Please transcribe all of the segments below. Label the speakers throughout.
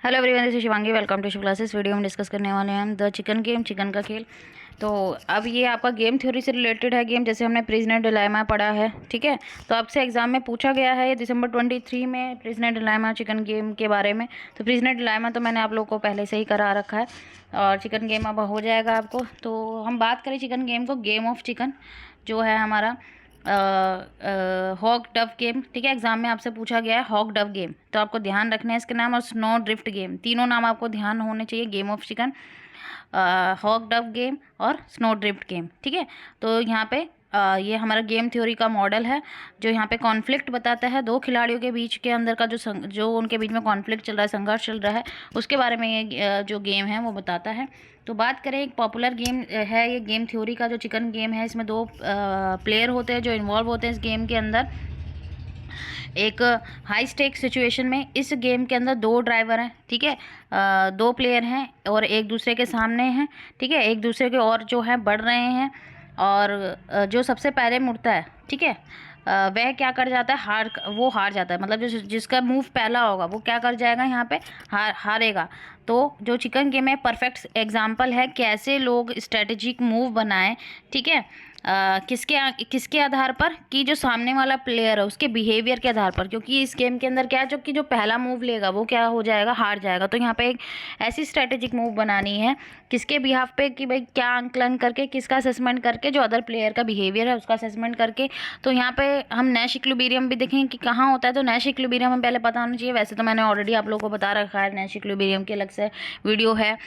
Speaker 1: Hello everyone, this is Shivangi. Welcome to Shiv classes. Video में discuss करने वाले हैं हम द चिकन गेम, चिकन का खेल। तो अब ये आपका गेम थ्योरी से रिलेटेड है गेम, जैसे हमने प्रिजनर डिलेमा पढ़ा है। ठीक है, तो आपसे एग्जाम में पूछा गया है दिसंबर 23 में प्रिजनर डिलेमा चिकन गेम के बारे में। तो प्रिजनर डिलेमा तो मैंने आप लोगों को पहले से ही करा रखा है और चिकन गेम अब हो जाएगा आपको। तो हम बात करें चिकन गेम को, गेम ऑफ चिकन जो है हमारा हॉग डव गेम। ठीक है, एग्जाम में आपसे पूछा गया है हॉग डव गेम, तो आपको ध्यान रखना है इसके नाम। और स्नो ड्रिफ्ट गेम, तीनों नाम आपको ध्यान होने चाहिए। Game of chicken, hawk dove game और स्नो ड्रिफ्ट गेम। ठीक है, तो यहाँ पे ये हमारा गेम थ्योरी का मॉडल है जो यहाँ पे कॉन्फ्लिक्ट बताता है दो खिलाड़ियों के बीच के अंदर का जो उनके बीच में कॉन्फ्लिक्ट चल रहा है, संघर्ष चल रहा है, उसके बारे में ये जो गेम है वो बताता है। तो बात करें, एक पॉपुलर गेम है ये गेम थ्योरी का जो चिकन गेम है। इसमें दो प्लेयर होते हैं जो इन्वॉल्व होते हैं इस गेम के अंदर। एक हाई स्टेक सिचुएशन में इस गेम के अंदर दो ड्राइवर हैं। ठीक है, दो प्लेयर हैं और एक दूसरे के सामने हैं। ठीक है, एक दूसरे के और जो है बढ़ रहे हैं और जो सबसे पहले मुड़ता है, ठीक है, वह क्या कर जाता है, वो हार जाता है। मतलब जिसका मूव पहला होगा वो क्या कर जाएगा, यहाँ पे हारेगा। तो जो चिकन गेम है परफेक्ट एग्जाम्पल है कैसे लोग स्ट्रेटेजिक मूव बनाएं। ठीक है, किसके आधार पर, कि जो सामने वाला प्लेयर है उसके बिहेवियर के आधार पर। क्योंकि इस गेम के अंदर क्या है, जो पहला मूव लेगा वो क्या हो जाएगा, हार जाएगा। तो यहाँ पे एक ऐसी स्ट्रेटेजिक मूव बनानी है किसके बिहाफ पे, कि भाई क्या आंकलन करके, किसका असेसमेंट करके, जो अदर प्लेयर का बिहेवियर है उसका असेसमेंट करके। तो यहाँ पे हम नैश इक्विलिब्रियम भी देखेंगे कि कहाँ होता है। तो नैश इक्विलिब्रियम हमें पहले पता होना चाहिए। वैसे तो मैंने ऑलरेडी आप लोगों को बता रखा है, नैश इक्विलिब्रियम की अलग से वीडियो है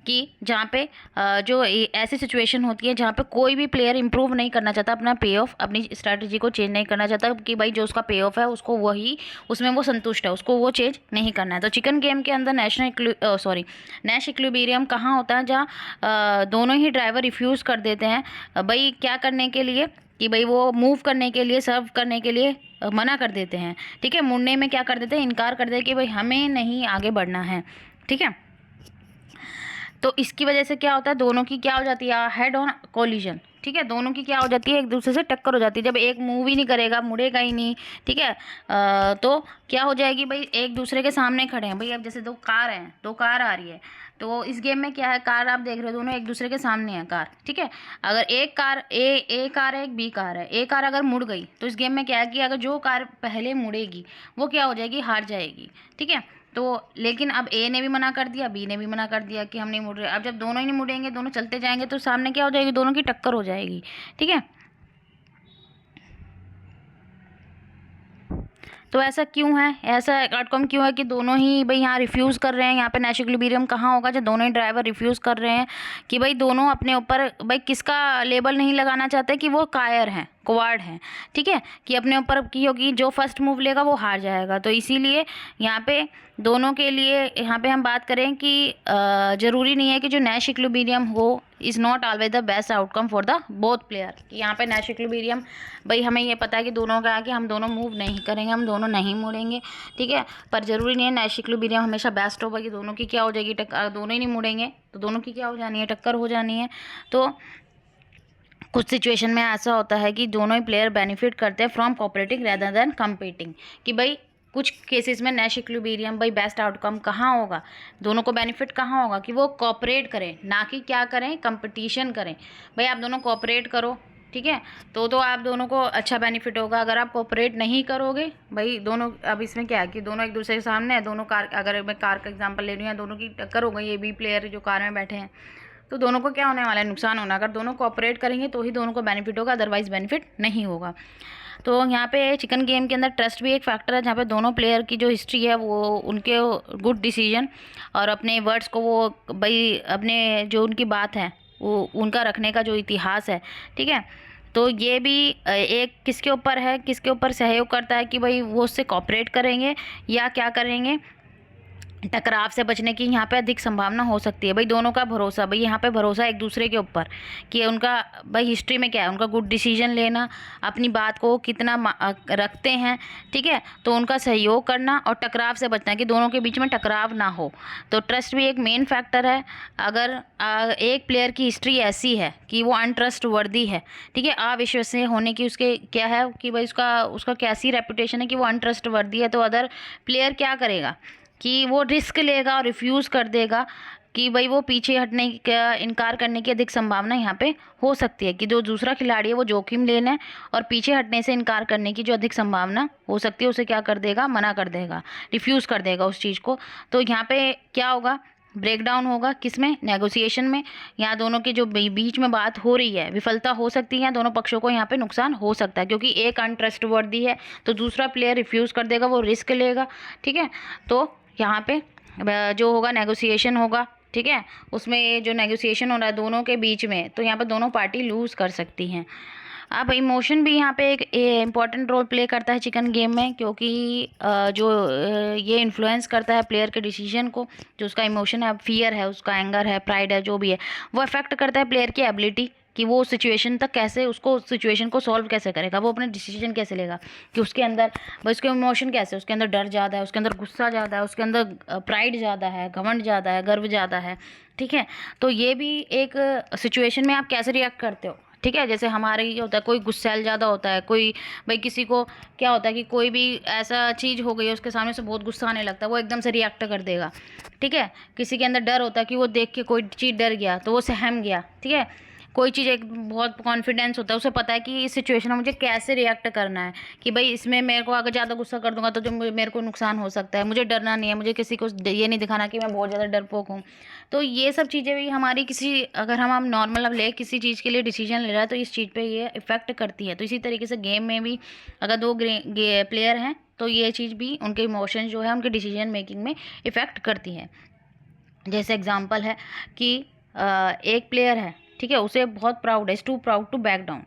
Speaker 1: कि जहाँ पे जो ऐसी सिचुएशन होती है जहाँ पे कोई भी प्लेयर इंप्रूव नहीं करना चाहता, अपना पे ऑफ, अपनी स्ट्रैटेजी को चेंज नहीं करना चाहता, कि भाई जो उसका पे ऑफ है उसको वही, उसमें वो संतुष्ट है, उसको वो चेंज नहीं करना है। तो चिकन गेम के अंदर नैश इक्विलिब्रियम कहाँ होता है, जहाँ दोनों ही ड्राइवर रिफ्यूज़ कर देते हैं भाई क्या करने के लिए, कि भाई वो मूव करने के लिए, सर्व करने के लिए मना कर देते हैं। ठीक है, मुड़ने में क्या कर देते हैं, इनकार कर देते हैं कि भाई हमें नहीं आगे बढ़ना है। ठीक है, तो इसकी वजह से क्या होता है, दोनों की क्या हो जाती है, हेड ऑन कोलिजन। ठीक है, दोनों की क्या हो जाती है, एक दूसरे से टक्कर हो जाती है। जब एक मूव ही नहीं करेगा, मुड़ेगा ही नहीं, ठीक है, तो क्या हो जाएगी, भाई एक दूसरे के सामने खड़े हैं। भाई अब जैसे दो कार हैं, दो कार आ रही है, तो इस गेम में क्या है, कार आप देख रहे हो दोनों एक दूसरे के सामने है कार। ठीक है, अगर एक कार ए कार है, एक बी कार है, ए कार अगर मुड़ गई तो इस गेम में क्या है कि अगर जो कार पहले मुड़ेगी वो क्या हो जाएगी, हार जाएगी। ठीक है, तो लेकिन अब ए ने भी मना कर दिया, बी ने भी मना कर दिया कि हम नहीं मुड़ रहे। अब जब दोनों ही नहीं मुड़ेंगे, दोनों चलते जाएंगे, तो सामने क्या हो जाएगी, दोनों की टक्कर हो जाएगी। ठीक है, तो ऐसा क्यों है, ऐसा आउटकम क्यों है कि दोनों ही भाई यहाँ रिफ्यूज़ कर रहे हैं। यहाँ पे नैश इक्विलिब्रियम कहाँ होगा, जब दोनों ही ड्राइवर रिफ्यूज़ कर रहे हैं कि भाई दोनों अपने ऊपर भाई किसका लेबल नहीं लगाना चाहते, कि वो कायर हैं, कोवार्ड हैं। ठीक है, कि अपने ऊपर की होगी, जो फर्स्ट मूव लेगा वो हार जाएगा। तो इसीलिए यहाँ पे दोनों के लिए, यहाँ पे हम बात करें कि ज़रूरी नहीं है कि जो नैश इक्विलिब्रियम हो is not always the best outcome for the both player. कि यहाँ पे नैश इक्विलिब्रियम, भाई हमें ये पता है कि दोनों का है कि हम दोनों मूव नहीं करेंगे, हम दोनों नहीं मुड़ेंगे। ठीक है, पर ज़रूरी नहीं है नैश इक्विलिब्रियम हमेशा बेस्ट होगा, कि दोनों की क्या हो जाएगी, दोनों ही नहीं मुड़ेंगे तो दोनों की क्या हो जानी है, टक्कर हो जानी है। तो कुछ सिचुएशन में ऐसा होता है कि दोनों ही प्लेयर बेनिफिट करते हैं from cooperating rather than competing. कि भाई कुछ केसेस में नैश इक्विलिब्रियम भाई बेस्ट आउटकम कहाँ होगा, दोनों को बेनिफिट कहाँ होगा, कि वो कोऑपरेट करें, ना कि क्या करें, कंपटीशन करें। भाई आप दोनों कोऑपरेट करो, ठीक है, तो आप दोनों को अच्छा बेनिफिट होगा। अगर आप कोऑपरेट नहीं करोगे, भाई दोनों, अब इसमें क्या है कि दोनों एक दूसरे के सामने है, दोनों कार, अगर मैं कार का एग्जांपल ले रही हूँ, दोनों की टक्कर हो गई, ये बी प्लेयर जो कार में बैठे हैं, तो दोनों को क्या होने वाला है, नुकसान होना। अगर दोनों कोऑपरेट करेंगे तो ही दोनों को बेनिफिट होगा, अदरवाइज बेनिफिट नहीं होगा। तो यहाँ पे चिकन गेम के अंदर ट्रस्ट भी एक फैक्टर है, जहाँ पे दोनों प्लेयर की जो हिस्ट्री है वो उनके गुड डिसीजन और अपने वर्ड्स को वो भाई अपने जो उनकी बात है वो उनका रखने का जो इतिहास है। ठीक है, तो ये भी एक किसके ऊपर है, किसके ऊपर सहयोग करता है, कि भाई वो उससे कोऑपरेट करेंगे या क्या करेंगे, टकराव से बचने की यहाँ पे अधिक संभावना हो सकती है। भाई दोनों का भरोसा, भाई यहाँ पे भरोसा एक दूसरे के ऊपर, कि उनका भाई हिस्ट्री में क्या है, उनका गुड डिसीजन लेना, अपनी बात को कितना रखते हैं। ठीक है, तो उनका सहयोग करना और टकराव से बचना, कि दोनों के बीच में टकराव ना हो। तो ट्रस्ट भी एक मेन फैक्टर है। अगर एक प्लेयर की हिस्ट्री ऐसी है कि वो अनट्रस्ट वर्दी है, ठीक है, अविश्वसनीय होने की उसके क्या है, कि भाई उसका कैसी रेपुटेशन है कि वो अनट्रस्ट वर्दी है, तो अदर प्लेयर क्या करेगा, कि वो रिस्क लेगा और रिफ्यूज़ कर देगा, कि भाई वो पीछे हटने का इनकार करने की अधिक संभावना यहाँ पे हो सकती है, कि जो दूसरा खिलाड़ी है वो जोखिम लेने और पीछे हटने से इनकार करने की जो अधिक संभावना हो सकती है उसे क्या कर देगा, मना कर देगा, रिफ्यूज़ कर देगा उस चीज़ को। तो यहाँ पे क्या होगा, ब्रेकडाउन होगा किसमें, नेगोशिएशन में। यहाँ दोनों के जो बीच में बात हो रही है विफलता हो सकती है, दोनों पक्षों को यहाँ पे नुकसान हो सकता है, क्योंकि एक अनट्रस्टवर्दी है तो दूसरा प्लेयर रिफ्यूज़ कर देगा, वो रिस्क लेगा। ठीक है, तो यहाँ पे जो होगा नेगोशिएशन होगा, ठीक है, उसमें जो नेगोशिएशन हो रहा है दोनों के बीच में, तो यहाँ पर दोनों पार्टी लूज़ कर सकती हैं। अब इमोशन भी यहाँ पे एक इम्पॉर्टेंट रोल प्ले करता है चिकन गेम में, क्योंकि ये इन्फ्लुएंस करता है प्लेयर के डिसीजन को। जो उसका इमोशन है, फियर है, उसका एंगर है, प्राइड है, जो भी है, वो अफेक्ट करता है प्लेयर की एबिलिटी कि वो सिचुएशन तक कैसे, उसको सिचुएशन को सॉल्व कैसे करेगा, वो अपने डिसीजन कैसे लेगा, कि उसके अंदर भाई उसके इमोशन कैसे, उसके अंदर डर ज़्यादा है, उसके अंदर गुस्सा ज़्यादा है, उसके अंदर प्राइड ज़्यादा है, घमंड ज़्यादा है, गर्व ज़्यादा है। ठीक है, तो ये भी एक सिचुएशन में आप कैसे रिएक्ट करते हो। ठीक है, जैसे हमारे ये होता है, कोई गुस्सैल ज़्यादा होता है, कोई भाई किसी को क्या होता है कि कोई भी ऐसा चीज़ हो गई है उसके सामने से बहुत गुस्सा आने लगता है, वो एकदम से रिएक्ट कर देगा। ठीक है, किसी के अंदर डर होता है कि वो देख के कोई चीज़ डर गया तो वो सहम गया। ठीक है, कोई चीज़ एक बहुत कॉन्फिडेंस होता है, उसे पता है कि इस सिचुएशन में मुझे कैसे रिएक्ट करना है, कि भाई इसमें मेरे को अगर ज़्यादा गुस्सा कर दूंगा तो जो मेरे को नुकसान हो सकता है, मुझे डरना नहीं है, मुझे किसी को ये नहीं दिखाना कि मैं बहुत ज़्यादा डरपोक हूँ। तो ये सब चीज़ें भी हमारी किसी, अगर हम नॉर्मल अब ले किसी चीज़ के लिए डिसीजन ले रहा है तो इस चीज़ पे ये इफ़ेक्ट करती है। तो इसी तरीके से गेम में भी अगर दो प्लेयर हैं तो ये चीज़ भी उनके इमोशंस जो है उनके डिसीजन मेकिंग में इफ़ेक्ट करती है। जैसे एग्जांपल है कि एक प्लेयर है, ठीक है, उसे बहुत प्राउड है, is too proud to back down,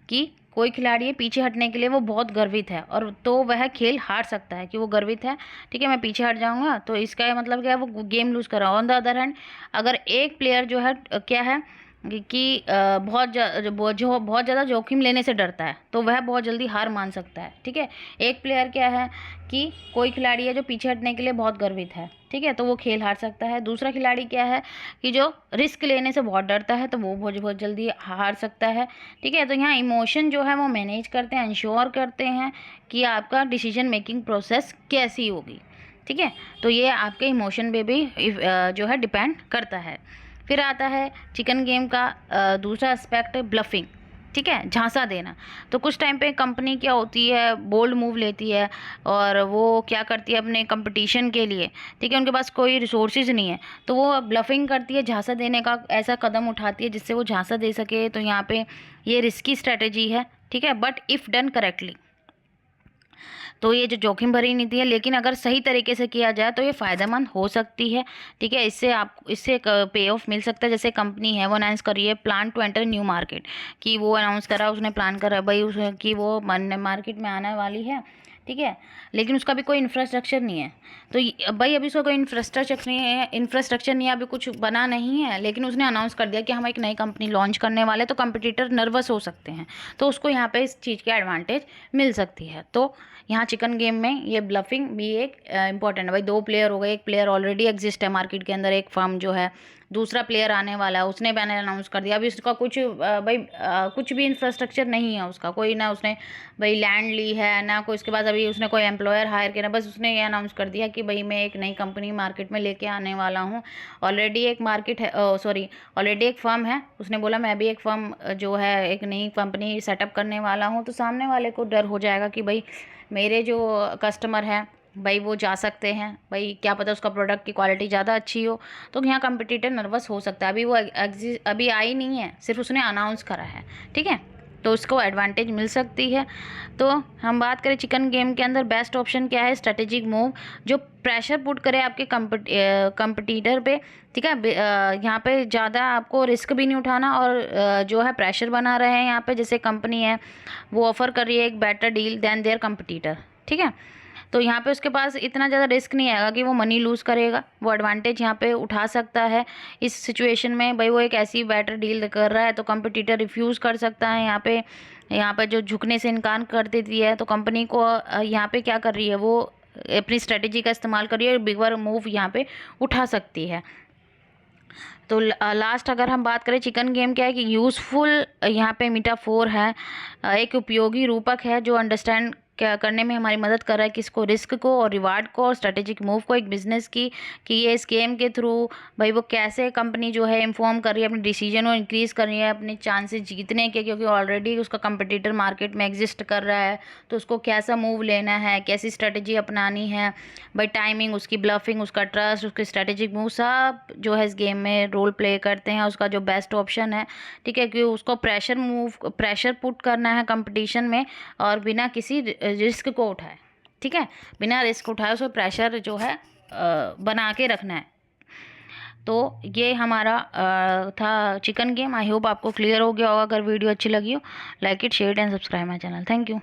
Speaker 1: कि कोई खिलाड़ी है पीछे हटने के लिए वो बहुत गर्वित है और तो वह खेल हार सकता है, कि वो गर्वित है। ठीक है, मैं पीछे हट जाऊंगा तो इसका मतलब क्या है, वो गेम लूज़ कर रहा है। ऑन द अदर हैंड अगर एक प्लेयर जो है क्या है कि बहुत ज़्यादा जोखिम लेने से डरता है तो वह बहुत जल्दी हार मान सकता है। ठीक है, एक प्लेयर क्या है कि कोई खिलाड़ी है जो पीछे हटने के लिए बहुत गर्वित है, ठीक है, तो वो खेल हार सकता है। दूसरा खिलाड़ी क्या है कि जो रिस्क लेने से बहुत डरता है तो वो बहुत जल्दी हार सकता है। ठीक है, तो यहाँ इमोशन जो है वो मैनेज करते हैं, इंश्योर करते हैं कि आपका डिसीजन मेकिंग प्रोसेस कैसी होगी। ठीक है, तो ये आपके इमोशन पे भी जो है डिपेंड करता है। फिर आता है चिकन गेम का दूसरा एस्पेक्ट, ब्लफिंग। ठीक है, झांसा देना। तो कुछ टाइम पे कंपनी क्या होती है, बोल्ड मूव लेती है और वो क्या करती है अपने कंपटीशन के लिए, ठीक है, उनके पास कोई रिसोर्सेज नहीं है तो वो ब्लफिंग करती है, झांसा देने का ऐसा कदम उठाती है जिससे वो झांसा दे सके। तो यहाँ पे ये रिस्की स्ट्रेटेजी है। ठीक है, बट इफ़ डन करेक्टली, तो ये जो जोखिम भरी नीति है, लेकिन अगर सही तरीके से किया जाए तो ये फ़ायदेमंद हो सकती है। ठीक है, इससे पे ऑफ मिल सकता है। जैसे कंपनी है वो अनाउंस कर रही है plan to enter new market, कि वो अनाउंस करा, उसने प्लान करा भाई कि वो मार्केट में आने वाली है। ठीक है, लेकिन उसका भी कोई इंफ्रास्ट्रक्चर नहीं है, तो भाई अभी उसका कोई इंफ्रास्ट्रक्चर नहीं है, अभी कुछ बना नहीं है, लेकिन उसने अनाउंस कर दिया कि हम एक नई कंपनी लॉन्च करने वाले, तो कंपटीटर नर्वस हो सकते हैं, तो उसको यहाँ पे इस चीज़ की एडवांटेज मिल सकती है। तो यहाँ चिकन गेम में ये ब्लफिंग भी एक इंपॉर्टेंट है। भाई दो प्लेयर हो गए, एक प्लेयर ऑलरेडी एग्जिस्ट है मार्केट के अंदर, एक फर्म जो है, दूसरा प्लेयर आने वाला है, उसने बैनर अनाउंस कर दिया। अभी उसका कुछ भी इंफ्रास्ट्रक्चर नहीं है, उसका कोई ना, उसने भाई लैंड ली है ना कोई, उसके बाद अभी उसने कोई एम्प्लॉयर हायर किया, बस उसने ये अनाउंस कर दिया कि भाई मैं एक नई कंपनी मार्केट में लेके आने वाला हूँ। ऑलरेडी एक मार्केट है, ऑलरेडी एक फर्म है, उसने बोला मैं भी एक फर्म जो है एक नई कंपनी सेटअप करने वाला हूँ। तो सामने वाले को डर हो जाएगा कि भाई मेरे जो कस्टमर हैं भाई वो जा सकते हैं, भाई क्या पता उसका प्रोडक्ट की क्वालिटी ज़्यादा अच्छी हो। तो यहाँ कंपटीटर नर्वस हो सकता है। अभी वो अभी आई नहीं है, सिर्फ उसने अनाउंस करा है। ठीक है, तो उसको एडवांटेज मिल सकती है। तो हम बात करें चिकन गेम के अंदर बेस्ट ऑप्शन क्या है, स्ट्रेटेजिक मूव जो प्रेशर पुट करे आपके कंपटीटर पे। ठीक है, यहाँ पे ज़्यादा आपको रिस्क भी नहीं उठाना और जो है प्रेशर बना रहे हैं यहाँ पे। जैसे कंपनी है वो ऑफ़र कर रही है एक better deal than their competitor. ठीक है, तो यहाँ पे उसके पास इतना ज़्यादा रिस्क नहीं आएगा कि वो मनी लूज़ करेगा, वो एडवांटेज यहाँ पे उठा सकता है इस सिचुएशन में। भाई वो एक ऐसी बेटर डील कर रहा है तो कंपटीटर रिफ्यूज़ कर सकता है। यहाँ पे जो झुकने से इनकार कर देती है तो कंपनी को यहाँ पे क्या कर रही है, वो अपनी स्ट्रेटेजी का इस्तेमाल कर रही है और बिगर मूव यहाँ पे उठा सकती है। तो लास्ट अगर हम बात करें चिकन गेम क्या है कि यूज़फुल यहाँ पे मीटाफोर है, एक उपयोगी रूपक है जो अंडरस्टैंड क्या करने में हमारी मदद कर रहा है, किसको, रिस्क को और रिवार्ड को और स्ट्रेटेजिक मूव को एक बिजनेस की, कि ये इस गेम के थ्रू भाई वो कैसे कंपनी जो है इन्फॉर्म कर रही है, अपने डिसीजन को इंक्रीज कर रही है अपने चांसेस जीतने के, क्योंकि ऑलरेडी उसका कंपटीटर मार्केट में एग्जिस्ट कर रहा है, तो उसको कैसा मूव लेना है, कैसी स्ट्रेटेजी अपनानी है भाई, टाइमिंग, उसकी ब्लफिंग, उसका ट्रस्ट, उसके स्ट्रेटेजिक मूव सब जो है इस गेम में रोल प्ले करते हैं। उसका जो बेस्ट ऑप्शन है, ठीक है, कि उसको प्रेशर पुट करना है कंपटीशन में और बिना किसी रिस्क को उठाए, ठीक है, बिना रिस्क उठाए उसको प्रेशर जो है बना के रखना है। तो ये हमारा था चिकन गेम। आई होप आपको क्लियर हो गया होगा। अगर वीडियो अच्छी लगी हो, like it, share and subscribe my channel. Thank you.